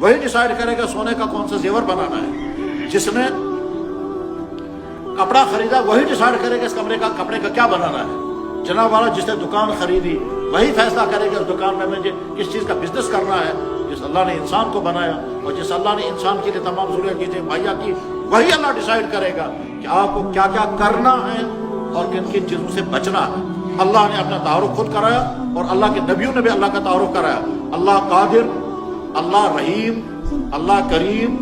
وہی ڈیسائیڈ کرے گا سونے کا کون سا زیور بنانا ہے. جس نے کپڑا خریدا وہی ڈیسائیڈ کرے گا اس کپڑے کا کیا بنانا ہے. جناب والا جس نے دکان خریدی وہی فیصلہ کرے گا اس دکان میں مجھے کس چیز کا بزنس کرنا ہے. جس اللہ نے انسان کو بنایا اور جس اللہ نے انسان کے لیے تمام ضروریات چیزیں مہیا کی وہی اللہ ڈیسائیڈ کرے گا کہ آپ کو کیا کیا کرنا ہے اور کن کن چیزوں سے بچنا ہے. اللہ نے اپنا تعارف خود کرایا اور اللہ کے نبیوں نے بھی اللہ کا تعارف کرایا. اللہ قادر، اللہ رحیم، اللہ کریم،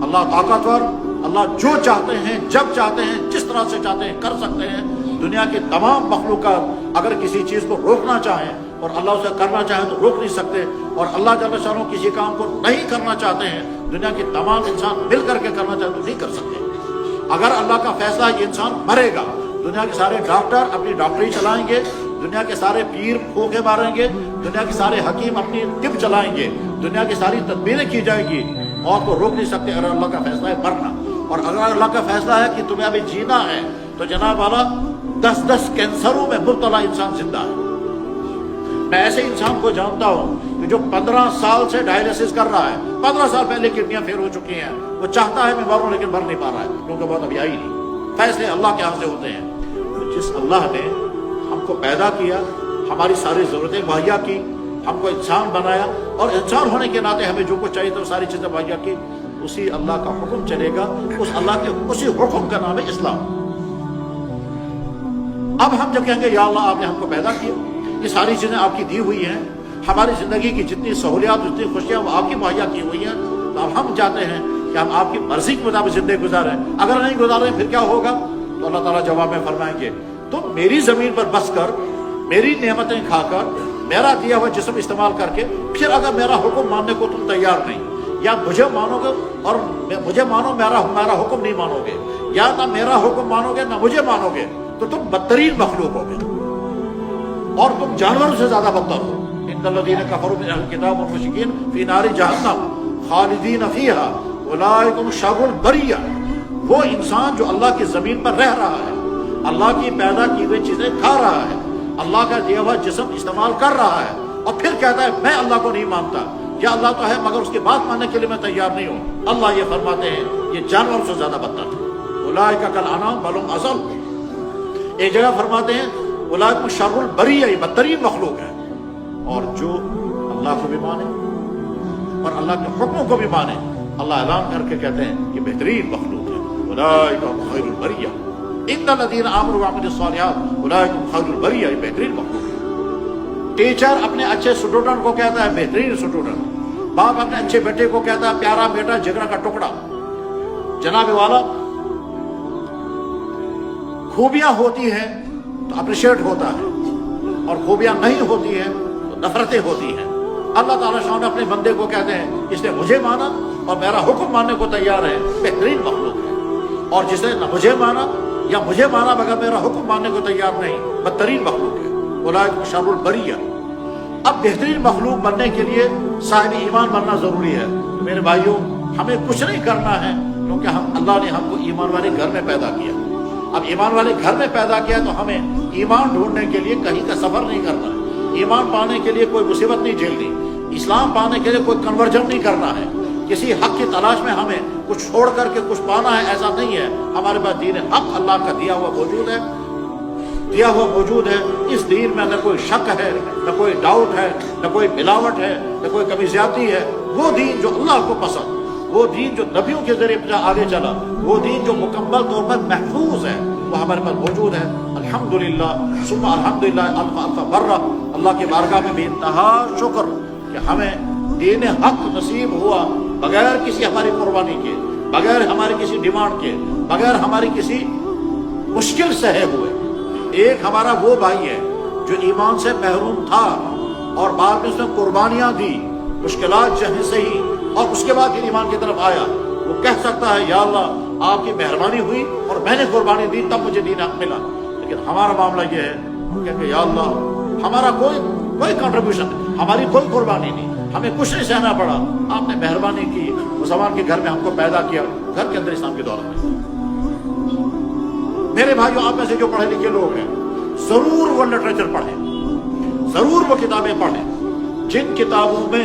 اللہ طاقتور، اللہ جو چاہتے ہیں جب چاہتے ہیں جس طرح سے چاہتے ہیں کر سکتے ہیں. دنیا کے تمام مخلوقات اگر کسی چیز کو روکنا چاہیں اور اللہ اسے کرنا چاہیں تو روک نہیں سکتے، اور اللہ جل شانہ کسی کام کو نہیں کرنا چاہتے ہیں دنیا کے تمام انسان مل کر کے کرنا چاہیں تو نہیں کر سکتے. اگر اللہ کا فیصلہ یہ انسان مرے گا، دنیا کے سارے ڈاکٹر اپنی ڈاکٹری چلائیں گے، دنیا کے سارے پیر پھونکے ماریں گے، دنیا کے سارے حکیم اپنی طب چلائیں گے، دنیا کی ساری تدبیریں کی جائے گی، اور کو روک نہیں سکتے اگر اللہ کا فیصلہ ہے مرنا. اور اگر اللہ کا فیصلہ ہے کہ تمہیں ابھی جینا ہے تو جناب والا 10 کینسروں میں مبتلا انسان زندہ ہے. میں ایسے انسان کو جانتا ہوں کہ جو 15 سال سے ڈائلیسس کر رہا ہے. 15 سال پہلے کڈنیاں فیل ہو چکی ہیں. وہ چاہتا ہے میں مروں لیکن مر نہیں پا رہا ہے کیونکہ بہت ابھی آئی نہیں. فیصلے اللہ کے ہاتھ سے ہوتے ہیں. جس اللہ نے ہم کو پیدا کیا، ہماری ساری ضرورتیں مہیا کی، ہم کو انسان بنایا اور انسان ہونے کے ناطے ہمیں جو کچھ چاہیے تو ساری چیزیں مہیا کی، اسی اللہ کا حکم چلے گا. اس اللہ کے اسی حکم کا نام ہے اسلام. اب ہم جب کہیں گے یا اللہ آپ نے ہم کو پیدا کیا، یہ ساری چیزیں آپ کی دی ہوئی ہیں، ہماری زندگی کی جتنی سہولیات جتنی خوشیاں وہ آپ کی مہیا کی ہوئی ہیں، تو اب ہم چاہتے ہیں کہ ہم آپ کی مرضی کے مطابق زندگی گزاریں. اگر نہیں گزاریں پھر کیا ہوگا؟ تو اللہ تعالیٰ جواب میں فرمائیں گے تم میری زمین پر بس کر، میری نعمتیں کھا کر، میرا دیا ہوا جسم استعمال کر کے، پھر اگر میرا حکم ماننے کو تم تیار نہیں، یا مجھے مانو گے اور مجھے مانو میرا حکم نہیں مانو گے، یا نہ میرا حکم مانو گے نہ مجھے مانو گے، تو تم بدترین مخلوق ہوگے اور تم جانوروں سے زیادہ بدتر ہو. ان الذین کفروا من اہل الکتاب والمشرکین فی نار جہنم خالدین فیہا اولئک هم شر البریہ. وہ انسان جو اللہ کی زمین پر رہ رہا ہے، اللہ کی پیدا کی ہوئی چیزیں کھا رہا ہے، اللہ کا دیا ہوا جسم استعمال کر رہا ہے اور پھر کہتا ہے میں اللہ کو نہیں مانتا، یا اللہ تو ہے مگر اس کی بات ماننے کے لیے میں تیار نہیں ہوں. اللہ یہ فرماتے ہیں یہ جانوروں سے زیادہ بدتر ہے. اولئک کالانعام بل هم اضل. ایک جگہ فرماتے ہیں اولئک شر البریہ، یہ بدترین مخلوق ہے. اور جو اللہ کو بھی مانے اور اللہ کے حکموں کو بھی مانے، اللہ اعلان کر کے کہتے ہیں یہ بہترین مخلوق ہے. اولئک هم خیر البریہ ان الذین آمنوا وعملوا الصالحات اولئک هم خیر البریہ، یہ بہترین مخلوق ہے. ٹیچر اپنے اچھے اسٹوڈنٹ کو کہتا ہے بہترین اسٹوڈنٹ. باپ اپنے اچھے بیٹے کو کہتا ہے پیارا بیٹا، جگر کا ٹکڑا. جناب والا خوبیاں ہوتی ہیں تو اپریشیٹ ہوتا ہے اور خوبیاں نہیں ہوتی ہیں تو نفرتیں ہوتی ہیں. اللہ تعالیٰ شان اپنے بندے کو کہتے ہیں اس نے مجھے مانا اور میرا حکم ماننے کو تیار ہے، بہترین مخلوق ہے. اور جس نے نہ مجھے مانا یا مجھے مانا مگر میرا حکم ماننے کو تیار نہیں، بدترین مخلوق ہے. اولئک شر البریہ. اب بہترین مخلوق بننے کے لیے صاحب ایمان بننا ضروری ہے. میرے بھائیوں ہمیں کچھ نہیں کرنا ہے کیونکہ اللہ نے ہم کو ایمان والے گھر میں پیدا کیا. اب ایمان والے گھر میں پیدا کیا تو ہمیں ایمان ڈھونڈنے کے لیے کہیں کا سفر نہیں کرنا ہے. ایمان پانے کے لیے کوئی مصیبت نہیں جھیلنی، اسلام پانے کے لیے کوئی کنورژن نہیں کرنا ہے، کسی حق کی تلاش میں ہمیں کچھ چھوڑ کر کے کچھ پانا ہے، ایسا نہیں ہے. ہمارے پاس دین حق اللہ کا دیا ہوا موجود ہے، دیا ہوا موجود ہے. اس دین میں نہ کوئی شک ہے، نہ کوئی ڈاؤٹ ہے، نہ کوئی ملاوٹ ہے، نہ کوئی کمی زیادتی ہے. وہ دین جو اللہ کو پسند، وہ دین جو نبیوں کے ذریعے آگے چلا، وہ دین جو مکمل طور پر محفوظ ہے وہ ہمارے پاس موجود ہے. الحمدللہ ثم الحمدللہ الف الف مرہ. اللہ کی بارگاہ میں بھی انتہا شکر کہ ہمیں دین حق نصیب ہوا بغیر کسی ہماری قربانی کے، بغیر ہماری کسی ڈیمانڈ کے، بغیر ہماری کسی مشکل سہے ہوئے. ایک ہمارا وہ بھائی ہے جو ایمان سے محروم تھا اور بعد میں اس نے قربانیاں دی، مشکلات جہیں سہی اور اس کے بعد پھر ایمان کی طرف آیا. وہ کہہ سکتا ہے یا اللہ آپ کی مہربانی ہوئی اور میں نے قربانی دی تب مجھے دین حق ملا. لیکن ہمارا معاملہ یہ ہے کہ یا اللہ ہمارا کوئی کنٹریبیوشن نہیں، ہماری کوئی قربانی نہیں، ہمیں کچھ نہیں سہنا پڑا. آپ نے مہربانی کی، مسلمان کے گھر میں ہم کو پیدا کیا، گھر کے اندر اسلام کی دولت میں. میرے بھائیوں آپ میں سے جو پڑھے لکھے لوگ ہیں ضرور وہ لٹریچر پڑھیں، ضرور وہ کتابیں پڑھیں جن کتابوں میں